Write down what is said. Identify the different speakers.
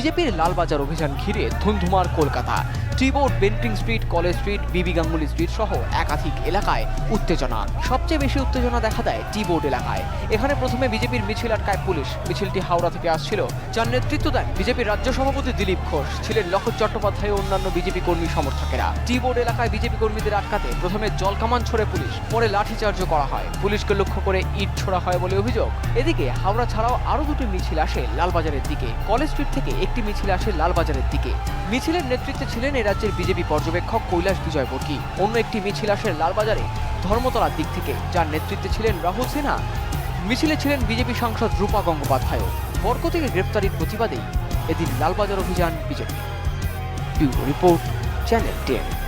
Speaker 1: বিজেপির লালবাজার অভিযান ঘিরে ধুন্ধুমার Kolkata. Tea board, Bentinck street, college street, BB Ganguly street সহ একাধিক এলাকায় উত্তেজনা। সবচেয়ে বেশি উত্তেজনা দেখা দেয় টি-বোর্ড এলাকায়। এখানে প্রথমে বিজেপির মিছিল আটকায় পুলিশ। মিছিলটি হাওড়া থেকে আসছিল, যার নেতৃত্ব দেন বিজেপির রাজ্য সভাপতি দিলীপ ঘোষ, ছিলেন লক্ষণ চট্টোপাধ্যায় ও অন্যান্য বিজেপি কর্মী সমর্থকেরা। টি-বোর্ড এলাকায় বিজেপি কর্মীদের আটকাতে প্রথমে জলকামান ছোড়ে পুলিশ, পরে লাঠিচার্জও করা হয়। পুলিশকে লক্ষ্য করে ইট ছোড়া হয় বলে অভিযোগ। এদিকে হাওড়া ছাড়াও আরও দুটি মিছিল আসে লালবাজারের দিকে। কলেজ স্ট্রিট থেকে একটি মিছিল আসে লালবাজারের দিকে। মিছিলের নেতৃত্বে ছিলেন এই রাজ্যের বিজেপি পর্যবেক্ষক কৈলাস বিজয়বর্গী। অন্য একটি মিছিল আসে লালবাজারে ধর্মতলার দিক থেকে, যার নেতৃত্বে ছিলেন রাহুল সিনহা। মিছিলে ছিলেন বিজেপি সাংসদ রূপা গঙ্গোপাধ্যায়। বরকতিকে গ্রেপ্তারির প্রতিবাদেই এদিন লালবাজার অভিযান বিজেপি। Bureau report, channel 10।